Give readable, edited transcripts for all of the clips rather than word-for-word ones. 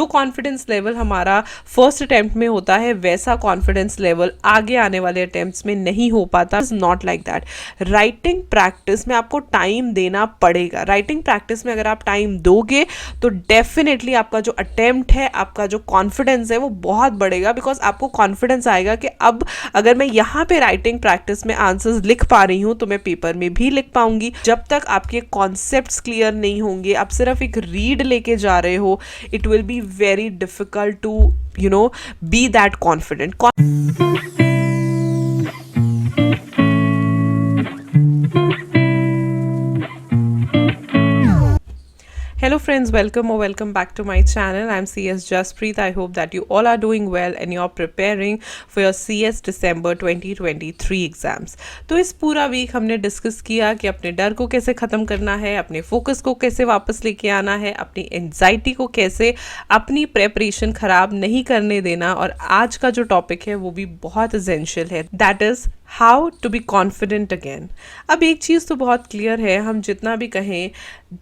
Confidence level हमारा first attempt में होता है वैसा कॉन्फिडेंस लेवल आगे आने वाले अटेम्प्ट्स में नहीं हो पाता. Is not like that. Writing practice में आपको टाइम देना पड़ेगा. राइटिंग प्रैक्टिस में अगर आप टाइम दोगे तो डेफिनेटली आपका जो अटेम्प्ट है, आपका जो कॉन्फिडेंस है वो बहुत बढ़ेगा. बिकॉज आपको कॉन्फिडेंस आएगा कि अब अगर मैं यहाँ पे राइटिंग प्रैक्टिस में आंसर्स लिख पा रही हूँ तो मैं पेपर में भी लिख पाऊंगी. जब तक आपके कॉन्सेप्ट्स क्लियर नहीं होंगे, आप सिर्फ एक रीड लेके जा रहे हो, it will be very difficult to be that confident. Hello friends, welcome back to my channel. I'm CS Jaspreet. I hope that you all are doing well and you're preparing for your CS December 2023 exams. तो इस पूरा week हमने discuss किया कि अपने डर को कैसे ख़त्म करना है, अपने फोकस को कैसे वापस लेके आना है, अपनी एंजाइटी को कैसे अपनी प्रेपरेशन ख़राब नहीं करने देना. और आज का जो टॉपिक है वो भी बहुत एसेंशियल है, that is how to be confident again. अब एक चीज़ तो बहुत क्लियर है, हम जितना भी कहें,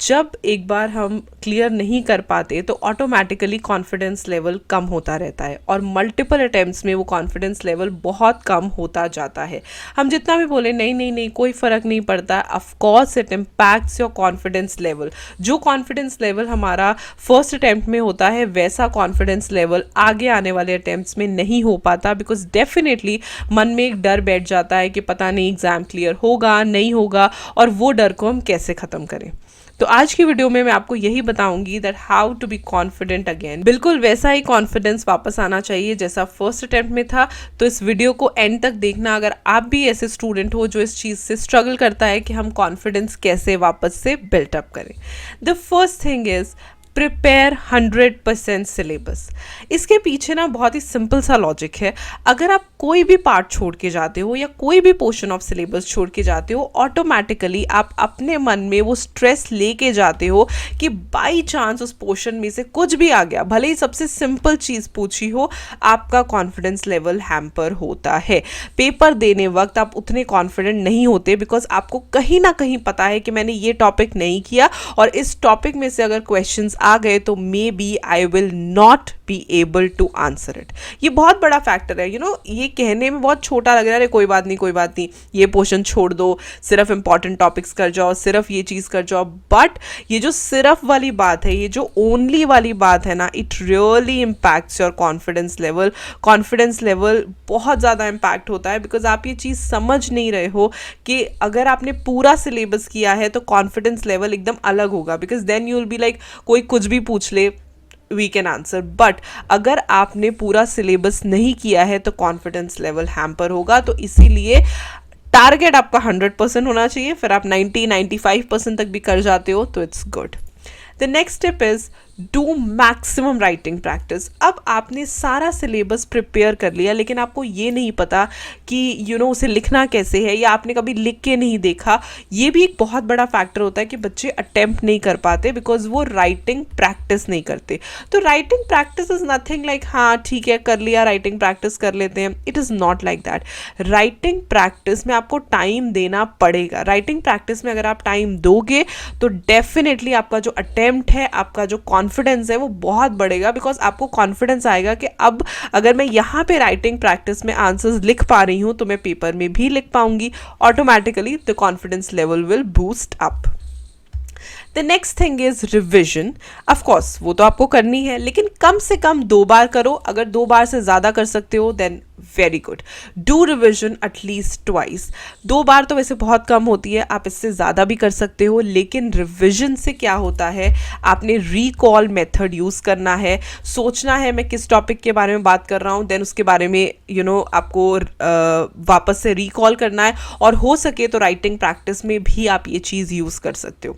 जब एक बार हम क्लियर नहीं कर पाते तो ऑटोमेटिकली कॉन्फिडेंस लेवल कम होता रहता है और मल्टीपल अटेम्प्ट्स में वो कॉन्फिडेंस लेवल बहुत कम होता जाता है. हम जितना भी बोले नहीं नहीं नहीं कोई फ़र्क नहीं पड़ता, of course it impacts your confidence level. जो कॉन्फिडेंस लेवल हमारा फर्स्ट अटेम्प्ट में होता है वैसा कॉन्फिडेंस लेवल आगे आने वाले अटेम्प्ट्स में नहीं हो पाता. बिकॉज डेफिनेटली मन में एक डर बैठ जाता है कि पता नहीं एग्ज़ाम क्लियर होगा नहीं होगा, और वो डर को हम कैसे ख़त्म करें. तो आज की वीडियो में मैं आपको यही बताऊंगी that how to be confident again. बिल्कुल वैसा ही कॉन्फिडेंस वापस आना चाहिए जैसा फर्स्ट अटेम्प्ट में था. तो इस वीडियो को एंड तक देखना अगर आप भी ऐसे स्टूडेंट हो जो इस चीज़ से स्ट्रगल करता है कि हम कॉन्फिडेंस कैसे वापस से बिल्टअप करें. The first thing is prepare 100% syllabus. इसके पीछे ना बहुत ही सिंपल सा लॉजिक है. अगर आप कोई भी पार्ट छोड़ के जाते हो या कोई भी पोर्शन ऑफ सिलेबस छोड़ के जाते हो, ऑटोमेटिकली आप अपने मन में वो स्ट्रेस लेके जाते हो कि बाई चांस उस पोर्शन में से कुछ भी आ गया, भले ही सबसे सिंपल चीज़ पूछी हो, आपका कॉन्फिडेंस लेवल हैम्पर होता है. पेपर देने वक्त आप उतने कॉन्फिडेंट नहीं होते बिकॉज आपको कहीं ना कहीं पता है कि मैंने ये टॉपिक नहीं किया और इस टॉपिक में से अगर क्वेश्चंस आ गए तो maybe I will not be able to answer it. ये बहुत बड़ा फैक्टर है. ये कहने में बहुत छोटा लग रहा है, कोई बात नहीं ये पोर्शन छोड़ दो, सिर्फ इंपॉर्टेंट टॉपिक्स कर जाओ, सिर्फ ये चीज़ कर जाओ. बट ये जो सिर्फ वाली बात है, ये जो ओनली वाली बात है ना, it really impacts your confidence level. Confidence level बहुत ज़्यादा इम्पैक्ट होता है बिकॉज आप ये चीज़ समझ नहीं रहे हो कि अगर आपने पूरा सिलेबस किया है तो कॉन्फिडेंस लेवल एकदम अलग होगा. Because then you will be like कोई कुछ भी पूछ ले, वी कैन आंसर. बट अगर आपने पूरा सिलेबस नहीं किया है तो कॉन्फिडेंस लेवल हैम्पर होगा. तो इसीलिए टारगेट आपका 100% होना चाहिए. फिर आप 90-95% तक भी कर जाते हो तो it's good. The next step is do maximum writing practice. अब आपने सारा सिलेबस प्रिपेयर कर लिया लेकिन आपको ये नहीं पता कि उसे लिखना कैसे है, या आपने कभी लिख के नहीं देखा. ये भी एक बहुत बड़ा फैक्टर होता है कि बच्चे अटेम्प्ट नहीं कर पाते बिकॉज वो राइटिंग प्रैक्टिस नहीं करते. तो writing practice is nothing like हाँ ठीक है कर लिया, राइटिंग प्रैक्टिस कर लेते हैं. It is not like that. Writing practice में आपको टाइम देना पड़ेगा. राइटिंग प्रैक्टिस में अगर आप टाइम दोगे तो डेफिनेटली आपका जो अटेम्प्ट है, आपका जो कॉन्फिडेंस है वो बहुत बढ़ेगा. बिकॉज आपको कॉन्फिडेंस आएगा कि अब अगर मैं यहाँ पे राइटिंग प्रैक्टिस में आंसर्स लिख पा रही हूँ तो मैं पेपर में भी लिख पाऊंगी. Automatically the confidence level will boost up. The next thing is revision. Of course वो तो आपको करनी है लेकिन कम से कम 2 बार करो. अगर 2 बार से ज़्यादा कर सकते हो then very good. Do revision at least twice. 2 बार तो वैसे बहुत कम होती है, आप इससे ज़्यादा भी कर सकते हो. लेकिन रिविजन से क्या होता है, आपने रिकॉल मेथड यूज़ करना है. सोचना है मैं किस टॉपिक के बारे में बात कर रहा हूँ, देन उसके बारे में आपको वापस से रिकॉल करना है. और हो सके तो राइटिंग प्रैक्टिस में भी आप ये चीज़ यूज़ कर सकते हो.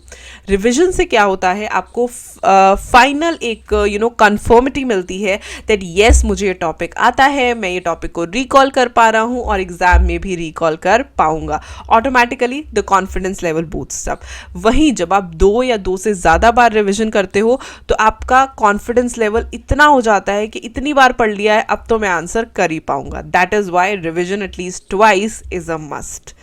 रिविजन से क्या होता है, आपको फाइनल एक कन्फर्मिटी मिलती है दैट येस मुझे ये टॉपिक आता है, मैं ये टॉपिक को रिकॉल कर पा रहा हूँ और एग्जाम में भी रिकॉल कर पाऊंगा. Automatically the confidence level boosts up. वहीं जब आप 2 या 2 से ज़्यादा बार रिविजन करते हो तो आपका कॉन्फिडेंस लेवल इतना हो जाता है कि इतनी बार पढ़ लिया है अब तो मैं आंसर कर ही पाऊंगा. That is why revision at least twice is a must.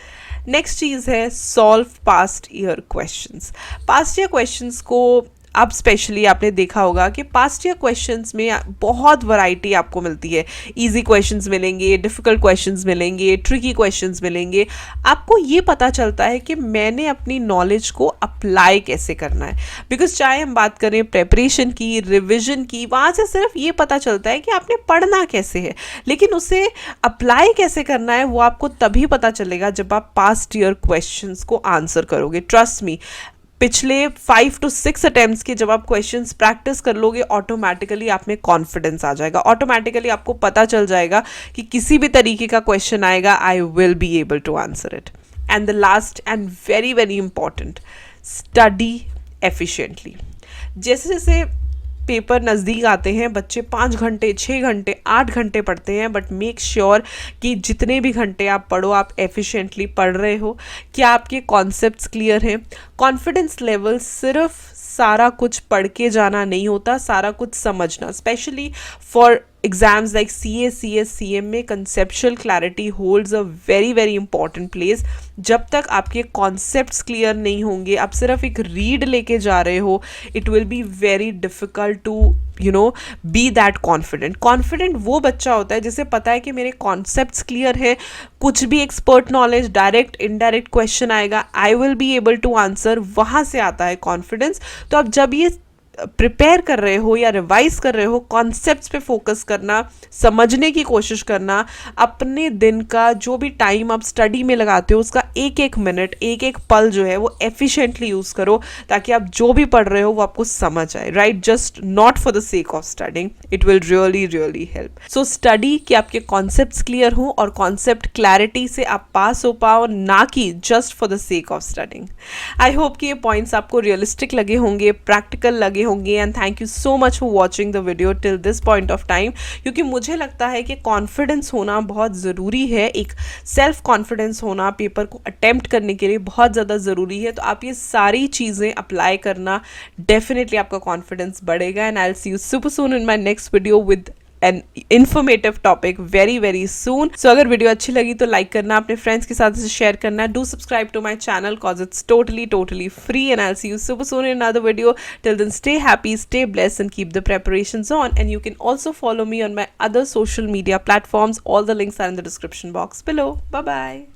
Next चीज़ है solve past year questions. Past year questions को अब स्पेशली आपने देखा होगा कि पास्ट ईयर क्वेश्चंस में बहुत वैरायटी आपको मिलती है। इजी क्वेश्चंस मिलेंगे, डिफ़िकल्ट क्वेश्चंस मिलेंगे, ट्रिकी क्वेश्चंस मिलेंगे। आपको ये पता चलता है कि मैंने अपनी नॉलेज को अप्लाई कैसे करना है। बिकॉज चाहे हम बात करें प्रेपरेशन की, रिविजन की, वहाँ से सिर्फ ये पता चलता है कि आपने पढ़ना कैसे है, लेकिन उसे अप्लाई कैसे करना है वो आपको तभी पता चलेगा जब आप पास्ट ईयर क्वेश्चंस को आंसर करोगे। ट्रस्ट मी, पिछले 5 to 6 अटेम्प्ट्स के जब आप क्वेश्चंस प्रैक्टिस कर लोगे, ऑटोमेटिकली आप में कॉन्फिडेंस आ जाएगा। ऑटोमेटिकली आपको पता चल जाएगा कि किसी भी तरीके का क्वेश्चन आएगा, I will be able to answer it. And the last and very very important, study efficiently. जैसे जैसे पेपर नज़दीक आते हैं, बच्चे 5 घंटे, 6 घंटे, 8 घंटे पढ़ते हैं, बट मेक श्योर कि जितने भी घंटे आप पढ़ो, आप एफिशिएंटली पढ़ रहे हो, क्या आपके कॉन्सेप्ट्स क्लियर हैं। कॉन्फिडेंस लेवल सिर्फ सारा कुछ पढ़ के जाना नहीं होता, सारा कुछ समझना। Specially for exams like CA, CS, CM में conceptual clarity holds a very very important place. जब तक आपके कॉन्सेप्ट्स क्लियर नहीं होंगे, आप सिर्फ एक रीड लेके जा रहे हो, it will be very difficult to be that confident. Confident वो बच्चा होता है जिसे पता है कि मेरे कॉन्सेप्ट्स क्लियर है, कुछ भी expert knowledge, direct indirect question आएगा, I will be able to answer, वहाँ से आता है कॉन्फिडेंस। तो अब जब ये प्रिपेयर कर रहे हो या रिवाइज कर रहे हो, कॉन्सेप्ट्स पे फोकस करना, समझने की कोशिश करना। अपने दिन का जो भी टाइम आप स्टडी में लगाते हो, उसका एक एक मिनट, एक एक पल जो है वो एफिशिएंटली यूज़ करो, ताकि आप जो भी पढ़ रहे हो वो आपको समझ आए। Right, just not for the sake of studying, it will really really help. So study कि आपके कॉन्सेप्ट्स क्लियर हो और कॉन्सेप्ट क्लैरिटी से आप पास हो पाओ, ना कि just for the sake of studying. I hope कि ये पॉइंट्स आपको रियलिस्टिक लगे होंगे, प्रैक्टिकल लगे होंगे। And thank you so much for watching the video till this point of time, क्योंकि मुझे लगता है कि कॉन्फिडेंस होना बहुत ज़रूरी है। एक सेल्फ कॉन्फिडेंस होना पेपर को अटेम्प्ट करने के लिए बहुत ज़्यादा ज़रूरी है। तो आप ये सारी चीज़ें अप्लाई करना, डेफिनेटली आपका कॉन्फिडेंस बढ़ेगा। And I will see you super soon in my next video with an informative topic very very soon. So अगर वीडियो अच्छी लगी तो लाइक करना, अपने फ्रेंड्स के साथ इसे शेयर करना। Do subscribe to my channel cause it's totally free. And I will see you super soon in another video. Till then, stay happy, stay blessed, and keep the preparations on. And you can also follow me on my other social media platforms. All the links are in the description box below. Bye bye.